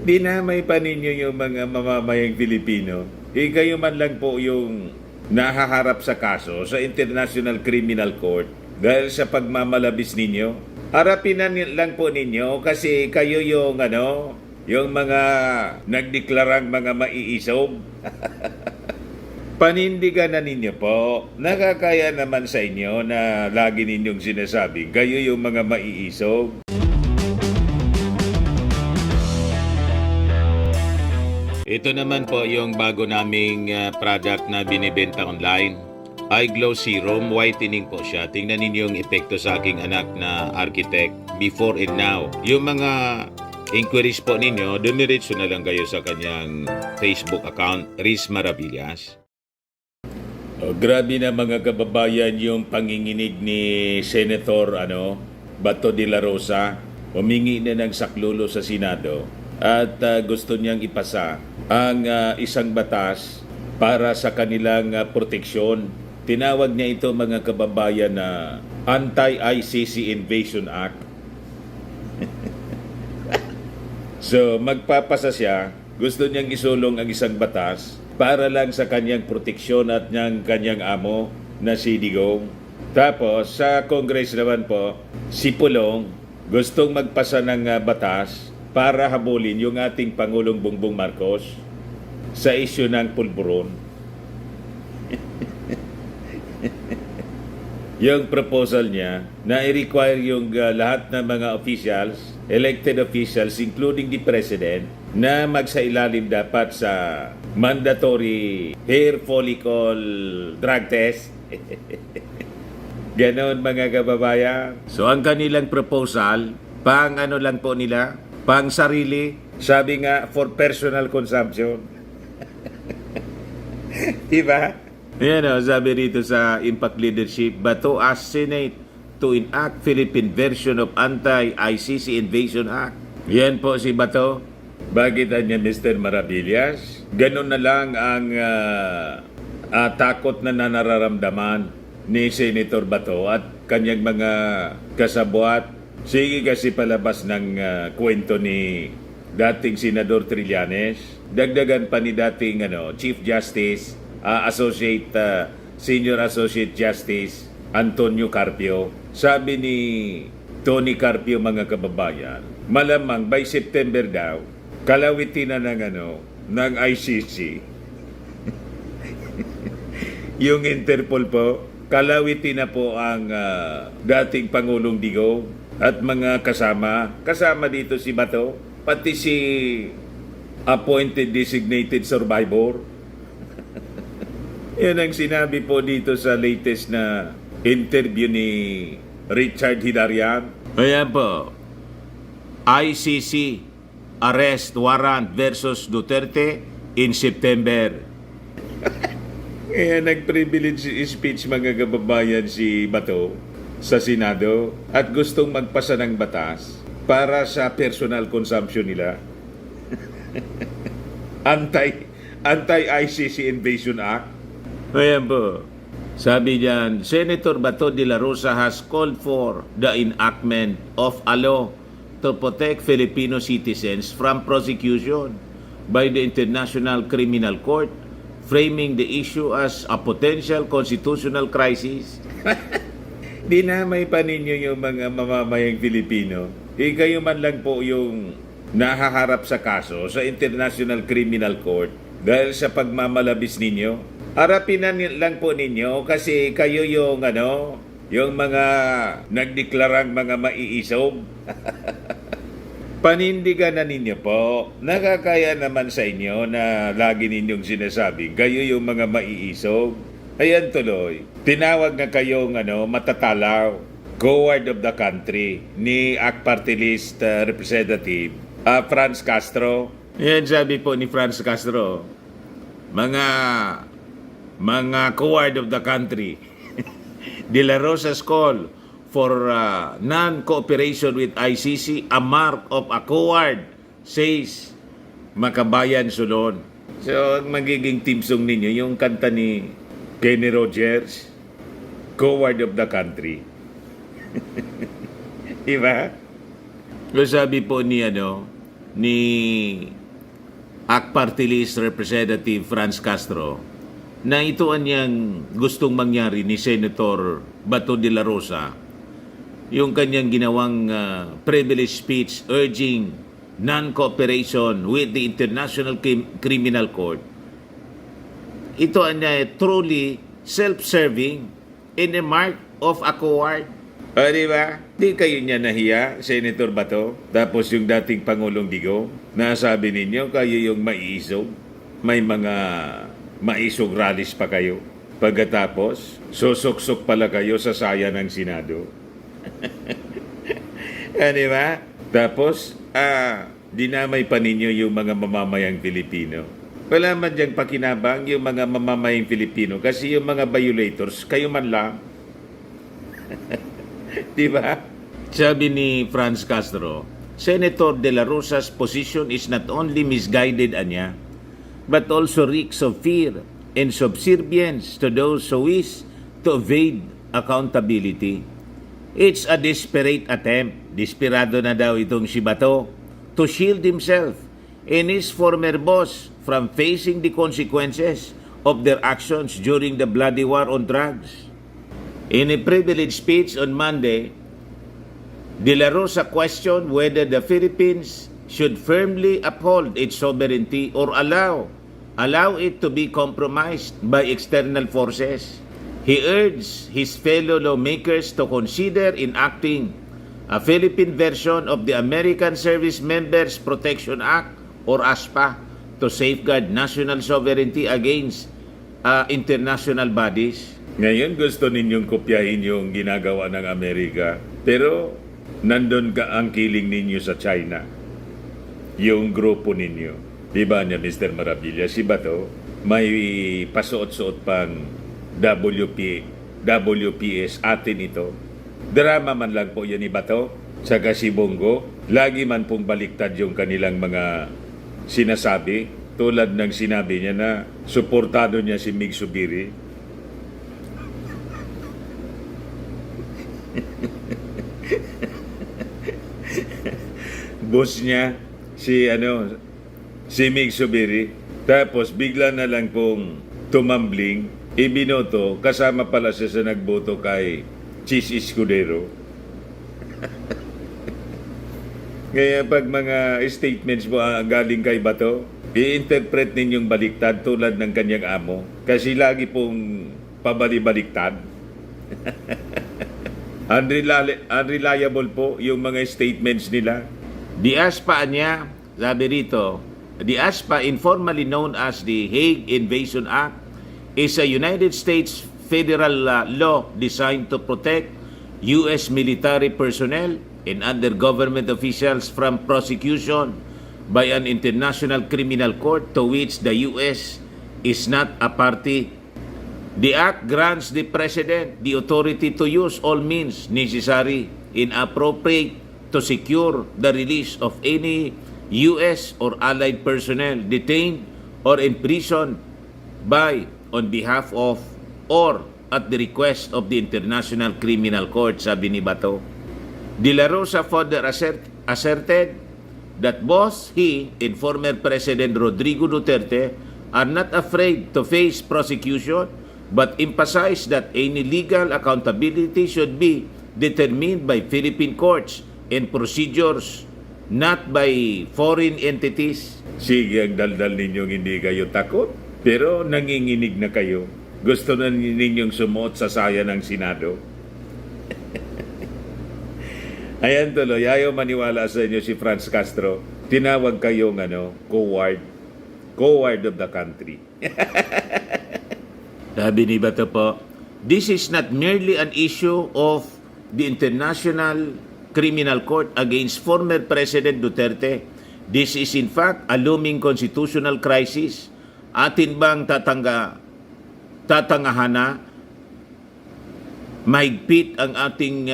Dinamay pa ninyo yung mga mamamayang Pilipino. Kayo man lang po yung nahaharap sa kaso sa International Criminal Court dahil sa pagmamalabis ninyo. Harapin na lang po ninyo kasi kayo yung mga nagdeklarang mga maiisob. Panindigan na ninyo po. Nakakaya naman sa inyo na lagi ninyong sinasabi, kayo yung mga maiisob. Ito naman po yung bago naming product na binibenta online. iGlow Serum, whitening po siya. Tingnan ninyo yung epekto sa aking anak na architect before and now. Yung mga inquiries po ninyo, dumiretso na lang kayo sa kanyang Facebook account, Riz Maravillas. Grabe na mga kababayan yung panginginig ni Senator Bato de la Rosa. Humingi na ng saklolo sa Senado at gusto niyang ipasa ang isang batas para sa kanilang proteksyon. Tinawag niya ito mga kababayan na Anti-ICC Invasion Act. So magpapasa siya, gusto niyang isulong ang isang batas para lang sa kanyang proteksyon at kanyang amo na si Digong. Tapos sa Congress naman po, si Pulong gustong magpasa ng batas para habulin yung ating Pangulong Bongbong Marcos sa isyu ng pulburon. Yung proposal niya na i-require yung lahat ng mga officials, elected officials, including the President, na magsailalim dapat sa mandatory hair follicle drug test. Ganon mga kababayan. So ang kanilang proposal, pang lang po nila, pang sarili, sabi nga, for personal consumption. Diba? Yan sabi rito sa Impact Leadership, Bato asks Senate to enact Philippine version of Anti-ICC Invasion Act. Yan po si Bato. Bakit niya Mr. Maravillas? Ganon na lang ang takot na nararamdaman ni Senator Bato at kanyang mga kasabwat. Sige kasi palabas ng kwento ni dating Senador Trillanes. Dagdagan pa ni dating Chief Justice, Senior Associate Justice Antonio Carpio. Sabi ni Tony Carpio mga kababayan, malamang by September daw, kalawitin na ng ICC. Yung Interpol po, kalawitin na po ang dating Pangulong Digong at mga kasama dito si Bato, pati si appointed designated survivor. Yan ang sinabi po dito sa latest na interview ni Richard Hidarian. Ayan po, ICC arrest warrant versus Duterte in September. Kaya nag-privilege speech mga kababayan si Bato sa Senado at gustong magpasa ng batas para sa personal consumption nila. Anti-ICC Invasion Act. Ayan po. Sabi diyan, Senator Bato de la Rosa has called for the enactment of a law to protect Filipino citizens from prosecution by the International Criminal Court, framing the issue as a potential constitutional crisis. Dinamay pa ninyo yung mga mamamayang Pilipino. Kayo man lang po yung nahaharap sa kaso sa International Criminal Court dahil sa pagmamalabis ninyo. Harapin na lang po ninyo kasi kayo yung mga nagdeklarang mga maiisob. Panindigan na ninyo po. Nakakaya naman sa inyo na lagi ninyong sinasabi, kayo yung mga maiisob. Ayan tuloy. Tinawag na kayong matatalaw, coward of the country ni ACT Party List Representative Franz Castro. Ayan sabi po ni Franz Castro, mga coward of the country. De la Rosa's call for non-cooperation with ICC, a mark of a coward, says Makabayan Solon. So, magiging team song ninyo, yung kanta ni Kenny Rogers, coward of the country. Diba? So, sabi po ni ni ACT Party List Representative Franz Castro na ito ang niyang gustong mangyari ni Senator Bato de la Rosa, yung kanyang ginawang privilege speech urging non-cooperation with the International Criminal Court. Ito ang truly self-serving and a mark of a coward. O, di ba? Di kayo niya nahiya, Senator Bato? Tapos yung dating Pangulong Digo, nasabi ninyo kayo yung maiisog. May mga maisog rallies pa kayo. Pagkatapos, susuksok pala kayo sa saya ng Senado. Di ba? Tapos, dinamay pa ninyo yung mga mamamayang Pilipino. Wala man diyang pakinabang yung mga mamamayang Pilipino kasi yung mga violators, kayo man lang. Diba? Sabi ni Franz Castro, Senator De La Rosa's position is not only misguided anya, but also reeks of fear and subservience to those who wish to evade accountability. It's a desperate attempt, desperado na daw itong si Bato, to shield himself and his former boss from facing the consequences of their actions during the bloody war on drugs. In a privileged speech on Monday, De La Rosa questioned whether the Philippines should firmly uphold its sovereignty or allow it to be compromised by external forces. He urged his fellow lawmakers to consider enacting a Philippine version of the American Service Members Protection Act or ASPA to safeguard national sovereignty against international bodies. Ngayon gusto ninyong kopyahin yung ginagawa ng Amerika, pero nandun ka ang kiling ninyo sa China, yung grupo ninyo. Diba niya, Mr. Marabilla, si Bato may pasuot-suot pang WPS atin ito. Drama man lang po yan ni Bato, saka si Bongo, lagi man pong baliktad yung kanilang mga sinasabi, tulad ng sinabi niya na suportado niya si Mig Subiri. Boss niya si Mig Subiri, tapos bigla na lang pong tumambling, ibinoto, kasama pala siya sa nagboto kay Chis Escudero. Kaya pag mga statements mo galing kay Bato, i-interpret ninyong baliktad tulad ng kanyang amo, kasi lagi pong pabali-baliktad. Unreliable po yung mga statements nila. The ASPA niya, sabi rito, the ASPA, informally known as the Hague Invasion Act, is a United States federal law designed to protect U.S. military personnel and other government officials from prosecution by an international criminal court to which the U.S. is not a party. The Act grants the President the authority to use all means necessary and appropriate to secure the release of any U.S. or allied personnel detained or imprisoned by, on behalf of, or at the request of the International Criminal Court, sabi ni Bato. De La Rosa further asserted that both he and former President Rodrigo Duterte are not afraid to face prosecution, but emphasized that any legal accountability should be determined by Philippine courts and procedures, not by foreign entities. Sige, ang daldal ninyong hindi kayo takot, pero nanginginig na kayo. Gusto na ninyong sumuot sa saya ng Senado. Ayan tuloy, ayaw maniwala sa inyo si Franz Castro. Tinawag kayong coward. Coward of the country. Sabi ni Bato po, this is not merely an issue of the International Criminal Court against former President Duterte. This is in fact a looming constitutional crisis. Atin bang tatangahan na mahigpit ang ating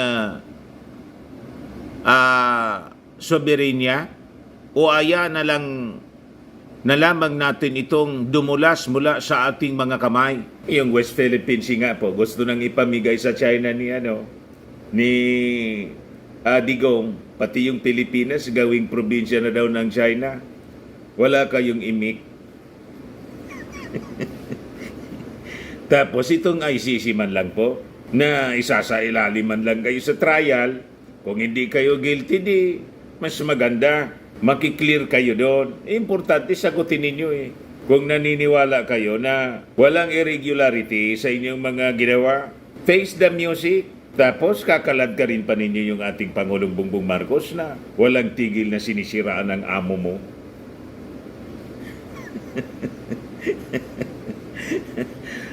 soberenya, o aya na lamang natin itong dumulas mula sa ating mga kamay? Yung West Philippines nga po, gusto nang ipamigay sa China ni Digong, pati yung Pilipinas gawing probinsya na daw ng China. Wala kayong imik. Tapos itong ICC man lang po, na isasailalim man lang kayo sa trial, kung hindi kayo guilty, di mas maganda. Makiklear kayo doon. Importante sagutin ninyo eh. Kung naniniwala kayo na walang irregularity sa inyong mga ginawa, face the music. Tapos kakalad ka rin pa ninyo yung ating Pangulong Bongbong Marcos na walang tigil na sinisiraan ng amo mo.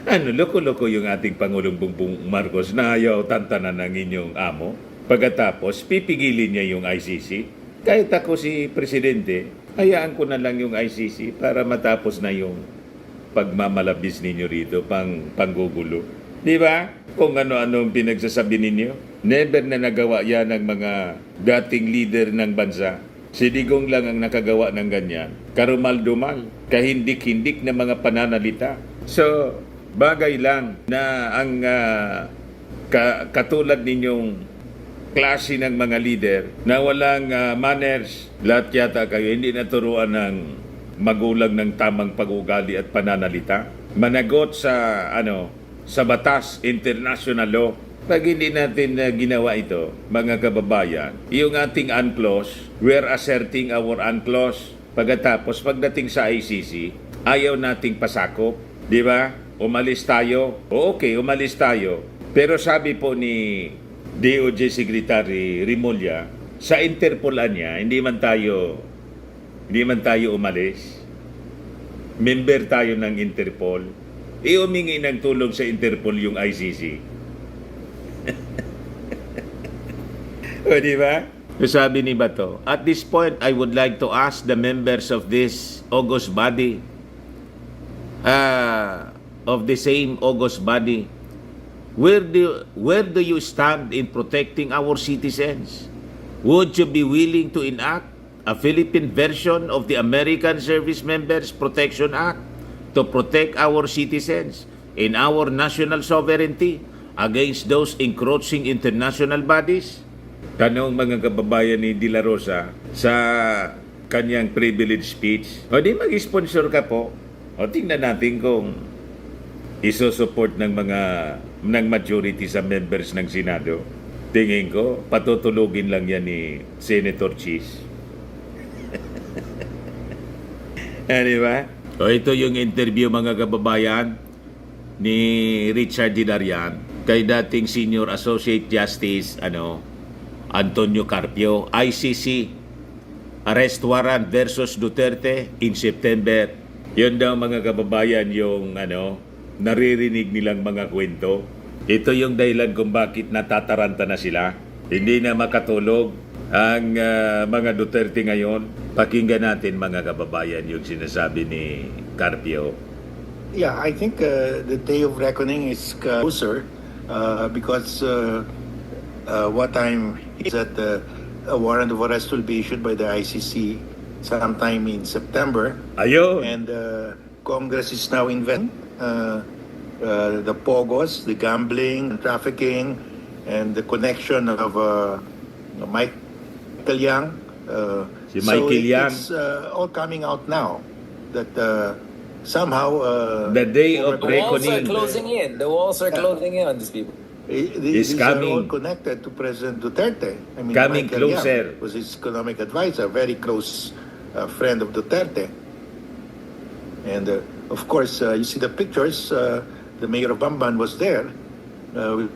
Ano, loko-loko yung ating Pangulong Bongbong Marcos na ayaw tantanan ng inyong amo. Pagkatapos, pipigilin niya yung ICC. Kahit ako si Presidente, hayaan ko na lang yung ICC para matapos na yung pagmamalabis ninyo rito, panggugulo. Di ba? Kung ano-ano ang pinagsasabi ninyo. Never na nagawa yan ng mga dating leader ng bansa. Si Digong lang ang nakagawa ng ganyan. Karumal-dumal, kahindik-hindik na mga pananalita. So, bagay lang na ang katulad ninyong klase ng mga leader na walang manners. Lahat yata kayo hindi naturuan ng magulang ng tamang pag-ugali at pananalita. Managot sa sa batas, international law. Pag hindi natin ginawa ito, mga kababayan, yung ating UNCLOS, we're asserting our UNCLOS. Pagkatapos, pagdating sa ICC, ayaw nating pasakop. Di ba? Umalis tayo. O okay, umalis tayo. Pero sabi po ni DOJ Secretary Rimulya, sa Interpol niya, hindi man tayo umalis. Member tayo ng Interpol. Humingi ng tulong sa Interpol yung ICC. O, di ba? Sabi ni Bato, at this point, I would like to ask the members of this august body, of the same august body, where do you stand in protecting our citizens? Would you be willing to enact a Philippine version of the American Service Members Protection Act to protect our citizens in our national sovereignty against those encroaching international bodies? Tanong mga kababayan ni De La Rosa sa kanyang privilege speech. O di mag-sponsor ka po. O tingnan natin kung iso-support ng majority sa members ng Senado. Tingin ko, patutulugin lang yan ni Senator Cheese. Di ba? O ito yung interview mga kababayan ni Richard Dillarian kay dating Senior Associate Justice Antonio Carpio, ICC arrest warrant versus Duterte in September. Yun daw mga kababayan yung naririnig nilang mga kwento. Ito yung dahilan kung bakit natataranta na sila. Hindi na makatulog ang mga Duterte ngayon. Pakinggan natin mga kababayan yung sinasabi ni Carpio. Yeah, I think the day of reckoning is closer because what time is that a warrant of arrest will be issued by the ICC sometime in September. Ayun. And Congress is now investing the POGOs, the gambling, trafficking, and the connection of Michael Yang. Si Michael Yang. It's all coming out now that somehow the day of The walls are reckoning closing in. The walls are closing in on these people. these coming. are all connected to President Duterte. I mean, Coming Michael closer. Yang was his economic advisor, very close friend of Duterte. And of course, you see the pictures. The mayor of Bamban was there. With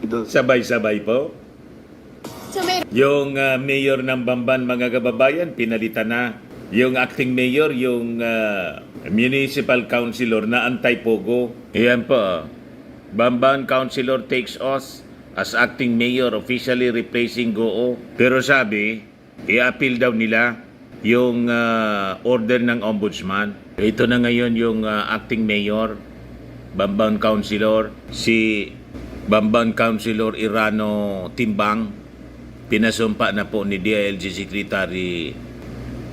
the Sabay-sabay po. Yung mayor ng Bamban mga kababayan, pinalitan na. Yung acting mayor, yung municipal councilor na anti-pogo. Iyan po. Bamban councilor takes oath as acting mayor, officially replacing Goo. Pero sabi, i-appeal daw nila yung order ng ombudsman. Ito na ngayon yung acting mayor, Bamban councilor, si Bamban councilor Irano Timbang. Pinasumpa na po ni DILG Secretary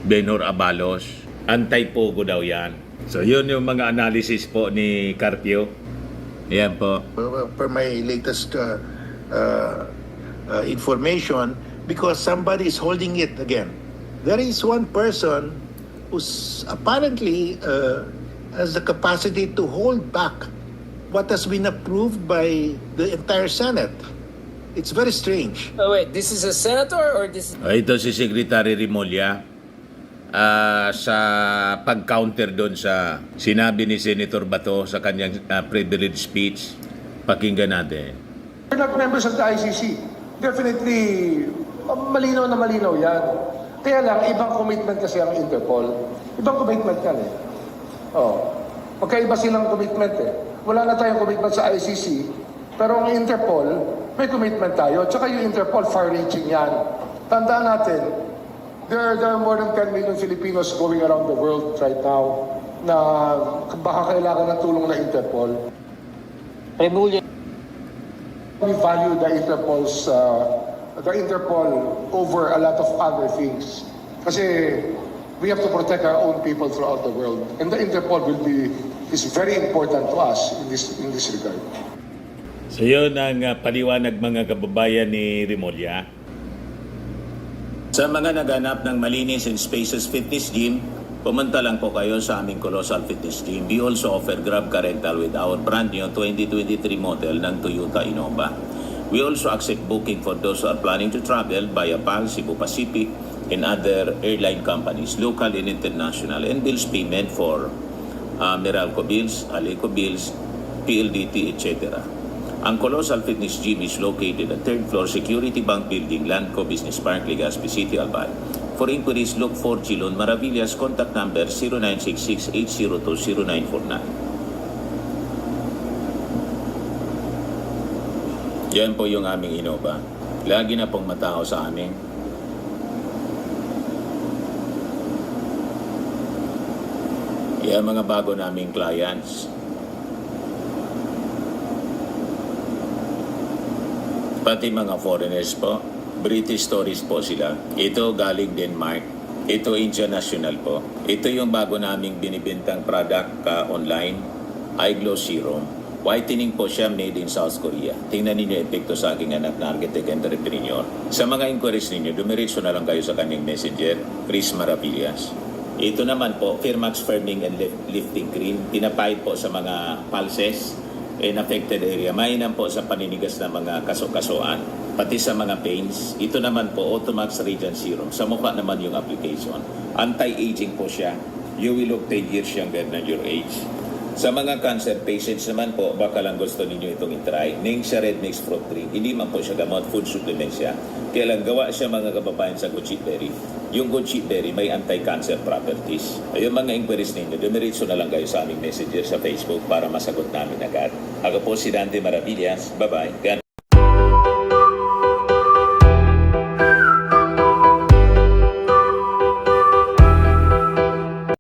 Benhur Abalos. Anti-pogo daw yan. So yun yung mga analysis po ni Carpio. Yan po. per my latest information, because somebody is holding it again. There is one person who's apparently has the capacity to hold back what has been approved by the entire Senate. It's very strange. Oh wait, this is a senator or this is... Ito si Secretary Rimulya sa pag-counter doon sa sinabi ni Senator Bato sa kanyang privilege speech. Pakinggan natin. We're not members of the ICC. Definitely, malinaw na malinaw yan. Kaya lang, ibang commitment kasi ang Interpol. Ibang commitment yan eh. Oh. Magkaiba silang commitment eh. Wala na tayong commitment sa ICC, pero ang Interpol, may commitment tayo. Tsaka yung Interpol, far-reaching yan. Tandaan natin, there are more than 10 million Filipinos going around the world right now na baka kailangan ng tulong ng Interpol. We value the Interpol over a lot of other things. Kasi we have to protect our own people throughout the world. And the Interpol is very important to us in this regard. So yun ang paliwanag mga kababayan ni Rimulya. Sa mga naghanap ng malinis and spacious fitness gym, pumunta lang po kayo sa aming Colossal Fitness Gym. We also offer Grab Car Rental with our brand new 2023 model ng Toyota Innova. We also accept booking for those who are planning to travel via PAL, Cebu Pacific, and other airline companies, local and international, and bills payment for Meralco bills, Aleco bills, PLDT, etc. Ang Colossal Fitness Gym is located at 3rd floor Security Bank Building, Landco Business Park, Legazpi City, Albay. For inquiries, look for Chilon Maravillas. Contact number 0966-802-0949. Yan po yung aming Innova. Lagi na pong matao sa amin. Yan mga bago naming clients. Pati mga foreigners po, British tourists po sila. Ito galing Denmark. Ito international po. Ito yung bago naming binibintang product online, iGlow Serum. Whitening po siya, made in South Korea. Tingnan ninyo epekto sa aking anak na architect and entrepreneur. Sa mga inquiries ninyo, dumiretso na lang kayo sa kanyang messenger, Chris Maravillas. Ito naman po, Firmax Firming and Lifting Cream. Pinapahid po sa mga pulses in affected area. Mainam po sa paninigas ng mga kaso-kasuan. Pati sa mga pains. Ito naman po, Automax Radiant Serum. Sa mukha naman yung application. Anti-aging po siya. You will look 10 years younger than your age. Sa mga cancer patients naman po, baka lang gusto ninyo itong itry. Ningxia Red Mix Fruit Drink. Hindi man po siya gamot, food supplement siya. Kaya lang gawa siya mga kababayan sa good berry. Yung good berry may anti-cancer properties. Ayun mga inquiries ninyo, dumiretso na lang kayo sa aming messenger sa Facebook para masagot namin agad. Ako po si Dante Maravillas. Bye-bye.